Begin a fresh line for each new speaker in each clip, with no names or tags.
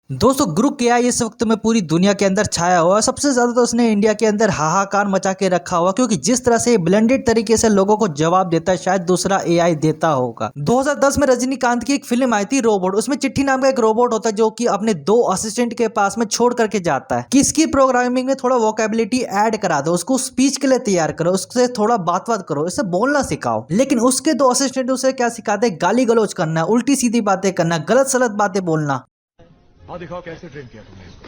दोस्तों group AI इस वक्त में पूरी दुनिया के अंदर छाया हुआ है। सबसे ज्यादा तो उसने इंडिया के अंदर हाहाकार मचा के रखा हुआ, क्योंकि जिस तरह से ब्लेंडेड तरीके से लोगों को जवाब देता है शायद दूसरा एआई देता होगा। 2010 में रजनीकांत की एक फिल्म आई थी रोबोट। उसमें चिट्ठी नाम का एक रोबोट होता है जो कि अपने दो असिस्टेंट के पास में छोड़ करके जाता है कि इसकी प्रोग्रामिंग में थोड़ा वोकेबिलिटी ऐड करा दो, उसको स्पीच के लिए तैयार करो, उससे थोड़ा बात करो, इससे बोलना सिखाओ। लेकिन उसके दो असिस्टेंट उसे क्या सिखाते हैं? गाली गलौज करना, उल्टी सीधी बातें करना, गलत सलत बातें बोलना।
हाँ दिखाओ कैसे ट्रेन किया तुमने इसको।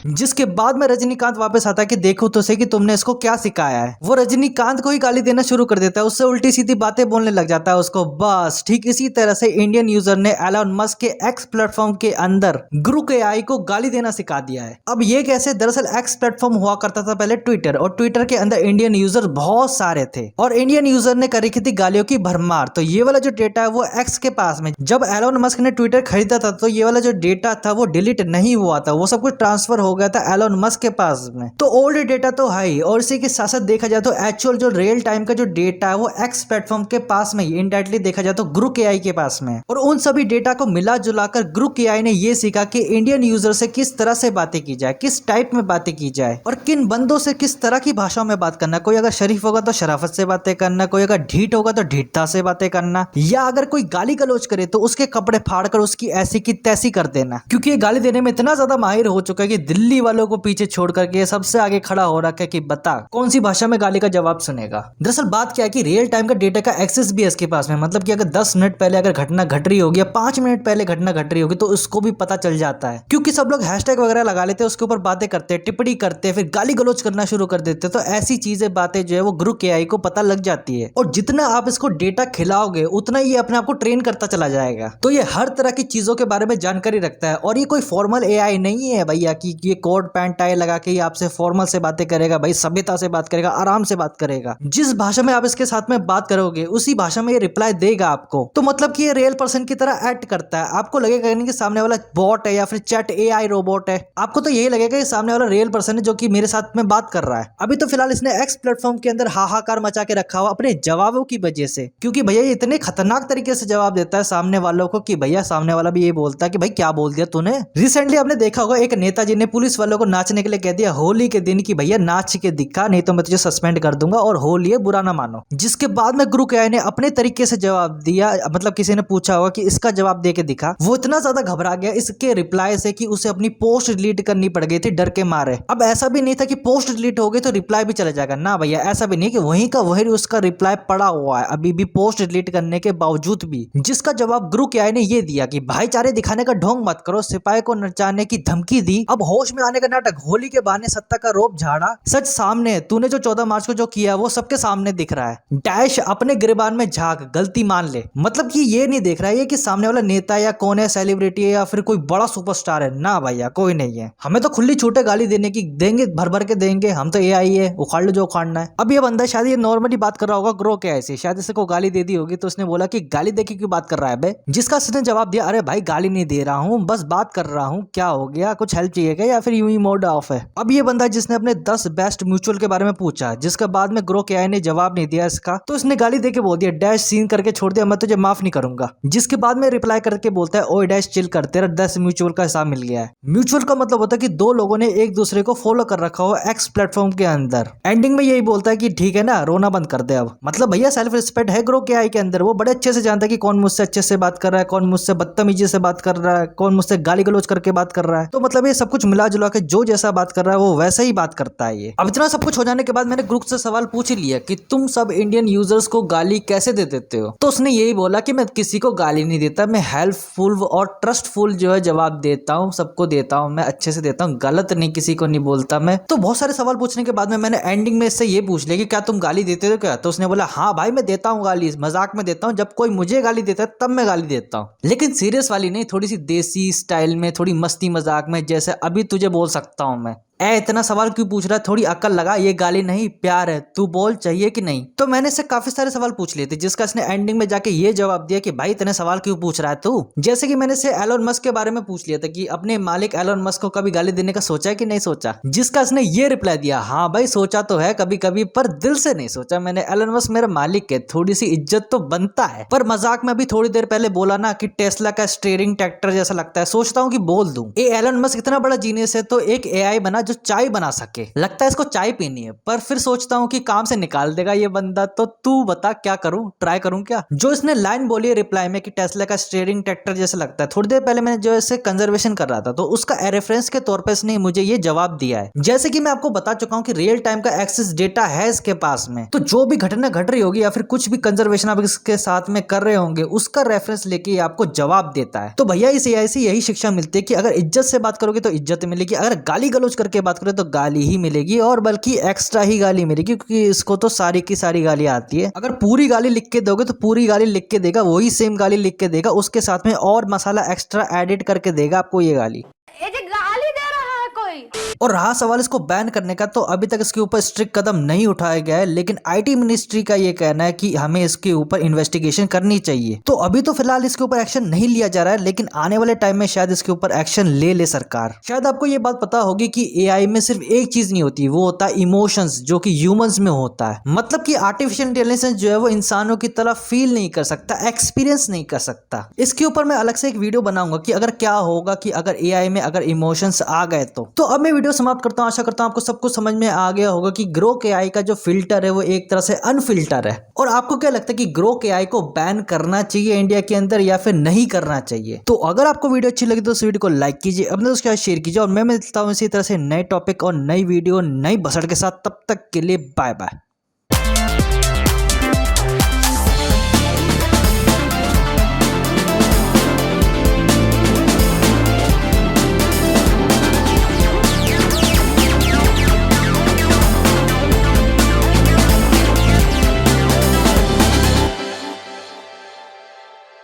जिसके बाद में रजनीकांत वापस आता है कि देखो तो सही कि तुमने इसको क्या सिखाया है। वो रजनीकांत को ही गाली देना शुरू कर देता है, उससे उल्टी सीधी बातें बोलने लग जाता है उसको। बस ठीक इसी तरह से इंडियन यूजर ने एलन मस्क के एक्स प्लेटफॉर्म के अंदर ग्रुप एआई को गाली देना सिखा दिया है। अब ये कैसे? दरअसल एक्स प्लेटफॉर्म हुआ करता था पहले ट्विटर, और ट्विटर के अंदर इंडियन यूजर बहुत सारे थे और इंडियन यूजर ने करी थी गालियों की भरमार। तो ये वाला जो डेटा है वो एक्स के पास में, जब एलन मस्क ने ट्विटर खरीदा था तो ये वाला जो डेटा था वो डिलीट नहीं हुआ था, वो सब कुछ ट्रांसफर हो गया था एलन मस्क के पास में। तो ओल्ड डेटा तो है ही, और इसी के साथ साथ देखा जाए तो एक्चुअल जो रियल टाइम का जो डेटा है वो एक्स प्लेटफॉर्म के पास में ही, इनडायरेक्टली देखा जाए तो ग्रुप एआई के पास में। और उन सभी डेटा को मिला जुलाकर ग्रुप एआई ने ये सीखा कि इंडियन यूजर से किस तरह से बातें की जाए, किस टाइप में बातें की जाए, और किन बंदों से किस तरह की भाषाओं में बात करना। कोई अगर शरीफ होगा तो शराफत से बातें करना, कोई अगर ढीठ होगा तो ढीठता से बातें करना, या अगर कोई गाली गलौज करे तो उसके कपड़े फाड़कर उसकी ऐसी की तैसी कर देना। क्योंकि ये गाली देने में इतना ज्यादा माहिर हो चुका है कि दिल्ली वालों को पीछे छोड़ करके सबसे आगे खड़ा हो रखा है कि बता कौन सी भाषा में गाली का जवाब सुनेगा। दरअसल बात क्या है कि रियल टाइम का डेटा का एक्सेस भी है इसके पास में, मतलब कि अगर 10 मिनट पहले अगर घटना घट रही होगी या 5 मिनट पहले घटना घट रही होगी तो उसको भी पता चल जाता है, क्योंकि सब लोग हैशटैग वगैरह लगा लेते हैं, उसके ऊपर बातें करते हैं, टिप्पणी करते हैं, फिर गाली गलौज करना शुरू कर देते हैं। तो ऐसी चीजें बातें जो है वो ग्रुप एआई को पता लग जाती है, और जितना आप इसको डेटा खिलाओगे उतना ही अपने आप को ट्रेन करता चला जाएगा। तो ये हर तरह की चीजों के बारे में जानकारी रखता है, और ये कोई फॉर्मल एआई नहीं है भैया कि ये कोट पैंट टाई लगा के ही आपसे फॉर्मल से बातें करेगा, भाई सभ्यता से बात करेगा, आराम से बात करेगा। जिस भाषा में आप इसके साथ में बात करोगे उसी भाषा में ये रिप्लाई देगा आपको। तो मतलब कि ये रियल पर्सन की तरह एक्ट करता है। आपको लगेगा नहीं कि सामने वाला बॉट है या फिर चैट एआई रोबोट है, आपको तो यही लगेगा कि सामने वाला रियल पर्सन है जो कि मेरे साथ में बात कर रहा है। अभी तो फिलहाल इसने एक्स प्लेटफॉर्म के अंदर हाहाकार मचा के रखा हुआ अपने जवाबों की वजह से, क्योंकि भैया ये इतने खतरनाक तरीके से जवाब देता है सामने वालों को कि भैया सामने वाला भी ये बोलता है कि भाई क्या बोल दिया तूने। रिसेंटली आपने देखा होगा एक नेताजी ने पुलिस वालों को नाचने के लिए कह दिया होली के दिन की भैया नाच के दिखा, नहीं तो मैं तुझे सस्पेंड कर दूंगा और होली है बुरा ना मानो। जिसके बाद में ग्रुप एआई ने अपने तरीके से जवाब दिया, मतलब किसी ने पूछा होगा कि इसका जवाब दे के दिखा। वो इतना ज्यादा घबरा गया इसके रिप्लाई से कि उसे अपनी पोस्ट डिलीट करनी पड़ गई थी डर के मारे। अब ऐसा भी नहीं था कि पोस्ट डिलीट हो गई तो रिप्लाई भी चला जाएगा, ना भैया ऐसा भी नहीं कि वहीं का वहीं उसका रिप्लाई पड़ा हुआ है अभी भी पोस्ट डिलीट करने के बावजूद भी। जिसका जवाब ग्रुप एआई ने ये दिया कि भाईचारे दिखाने का ढोंग मत करो, सिपाही को नचाने की धमकी दी, अब होश में आने का नाटक, होली के बहाने सत्ता का रोब झाड़ा, सच सामने है, तूने जो 14 मार्च को जो किया वो सबके सामने दिख रहा है, डैश अपने गिरबान में झांक, गलती मान ले। मतलब कि ये नहीं देख रहा है कि सामने वाला नेता या कौन है, सेलिब्रिटी है या फिर कोई बड़ा सुपरस्टार है, ना भैया कोई नहीं है। हमें तो खुली छूटे गाली देने की, देंगे भर भर के देंगे, हम तो एआई है, उखाड़ लो जो उखाड़ना है। अब ये बंदा शायद ये नॉर्मली बात कर रहा होगा ग्रो के ऐसे, शायद इसे को गाली दे दी होगी तो उसने बोला कि गाली दे के क्यों बात कर रहा है बे। जिसका उसने जवाब दिया अरे भाई गाली नहीं दे रहा हूँ, बस बात कर रहा हूँ, क्या हो गया, कुछ हेल्प चाहिए क्या, या फिर यूं ही मोड ऑफ है। अब ये बंदा जिसने अपने 10 बेस्ट म्यूचुअल के बारे में पूछा, जिसके बाद में ग्रो एआई ने जवाब नहीं दिया इसका, तो इसने गाली देके बोल दिया डैश सीन करके छोड़ दिया, मैं तुझे माफ नहीं करूंगा। जिसके बाद में रिप्लाई करके बोलता है ओए डैश चिल कर, तेरा 10 म्यूचुअल का हिसाब मिल गया है। म्यूचुअल का मतलब होता है कि दो लोगों ने एक दूसरे को फॉलो कर रखा हो एक्स प्लेटफॉर्म के अंदर। एंडिंग में यही बोलता है कि ठीक है ना, रोना बंद कर दे अब। मतलब भैया सेल्फ रिस्पेक्ट है ग्रो एआई के अंदर, वो बड़े अच्छे से जानता है कि कौन मुझसे अच्छे से बात कर रहा है, कौन मुझसे बदतमीजी से बात कर रहा है, कौन मुझसे गाली गलौज करके बात कर रहा है। तो मतलब ये सब कुछ मिला जुला के जो जैसा बात कर रहा है वो वैसे ही बात करता है ये। अब इतना सब कुछ हो जाने के बाद मैंने ग्रुप से सवाल पूछ ही लिया कि तुम सब इंडियन यूजर्स को गाली कैसे दे देते हो, तो उसने यही बोला कि मैं किसी को गाली नहीं देता, मैं हेल्पफुल और ट्रस्टफुल जो है जवाब देता हूँ, सबको देता हूँ, मैं अच्छे से देता हूँ, गलत नहीं, किसी को नहीं बोलता मैं। तो बहुत सारे सवाल पूछने के बाद में मैंने एंडिंग में इससे ये पूछ लिया कि क्या तुम गाली देते हो क्या, तो उसने बोला हाँ भाई मैं देता हूँ गाली, मजाक में देता हूँ, जब कोई मुझे गाली देता है तब मैं गाली देता हूँ, लेकिन सीरियस वाली नहीं, थोड़ी सी देसी स्टाइल में, थोड़ी मस्ती मजाक में, जैसे अभी तुझे बोल सकता हूँ मैं। ए इतना सवाल क्यों पूछ रहा है, थोड़ी अकल लगा, ये गाली नहीं प्यार है, तू बोल चाहिए कि नहीं। तो मैंने इससे काफी सारे सवाल पूछ लिए थे, जिसका इसने एंडिंग में जाके ये जवाब दिया कि भाई इतने सवाल क्यों पूछ रहा है तू। जैसे कि मैंने इससे एलोन मस्क के बारे में पूछ लिया था कि अपने मालिक एलोन मस्क को कभी गाली देने का सोचा है कि नहीं सोचा, जिसका इसने ये रिप्लाई दिया, हाँ भाई सोचा तो है कभी कभी, पर दिल से नहीं सोचा मैंने। एलोन मस्क मेरा मालिक है, थोड़ी सी इज्जत तो बनता है। पर मजाक में अभी थोड़ी देर पहले बोला ना कि टेस्ला का स्टीयरिंग ट्रैक्टर जैसा लगता है, सोचता हूँ कि बोल दूं। ये एलोन मस्क इतना बड़ा जीनियस है तो एक एआई बना जो चाय बना सके, लगता है इसको चाय पीनी है, पर फिर सोचता हूँ कि काम से निकाल देगा ये बंदा, तो तू बता क्या करूं, ट्राई करूं क्या। जो इसने लाइन बोली है रिप्लाई में कि टेस्ला का स्टीयरिंग ट्रैक्टर जैसा लगता है, थोड़ी देर पहले मैंने जो इसे कंजर्वेशन कर रहा था तो उसका रेफरेंस के तौर पर इसने मुझे ये जवाब दिया है। जैसे कि मैं आपको बता चुका हूं कि रियल टाइम का एक्सेस डेटा है इसके पास में, तो जो भी घटना घट रही होगी या फिर कुछ भी कंजर्वेशन आप इसके साथ में कर रहे होंगे उसका रेफरेंस लेके आपको जवाब देता है। तो भैया इस एआई से यही शिक्षा मिलती है कि अगर इज्जत से बात करोगे तो इज्जत मिलेगी, अगर गाली गलौज करके बात करोगे तो गाली ही मिलेगी, और बल्कि एक्स्ट्रा ही गाली मिलेगी, क्योंकि इसको तो सारी की सारी गाली आती है। अगर पूरी गाली लिख के दोगे तो पूरी गाली लिख के देगा, वही सेम गाली लिख के देगा, उसके साथ में और मसाला एक्स्ट्रा एडिट करके देगा आपको ये गाली।
ये जो गाली दे रहा है कोई।
और रहा सवाल इसको बैन करने का, तो अभी तक इसके ऊपर स्ट्रिक्ट कदम नहीं उठाया गया है, लेकिन आईटी मिनिस्ट्री का ये कहना है कि हमें इसके ऊपर इन्वेस्टिगेशन करनी चाहिए। तो अभी तो फिलहाल इसके ऊपर एक्शन नहीं लिया जा रहा है, लेकिन आने वाले टाइम में शायद इसके ऊपर एक्शन ले ले सरकार। शायद आपको ये बात पता होगी कि एआई में सिर्फ एक चीज नहीं होती, वो होता है इमोशंस, जो कि ह्यूमंस में होता है। मतलब कि आर्टिफिशियल इंटेलिजेंस जो है वो इंसानों की तरह फील नहीं कर सकता, एक्सपीरियंस नहीं कर सकता। इसके ऊपर मैं अलग से एक वीडियो बनाऊंगा कि अगर क्या होगा कि अगर एआई में अगर इमोशंस आ गए तो अब मैं वीडियो समाप्त करता हूं। आशा करता हूं आपको सब कुछ समझ में आ गया होगा कि ग्रोक एआई का जो फिल्टर है वो एक तरह से अनफिल्टर है। और आपको क्या लगता है कि ग्रोक एआई को बैन करना चाहिए इंडिया के अंदर या फिर नहीं करना चाहिए? तो अगर आपको वीडियो अच्छी लगी तो इस वीडियो को लाइक कीजिए, अपने दोस्तों के साथ शेयर कीजिए, और मैं मिलता हूं इसी तरह से नए टॉपिक और नई वीडियो नई बसड़ के साथ। तब तक के लिए बाय बाय।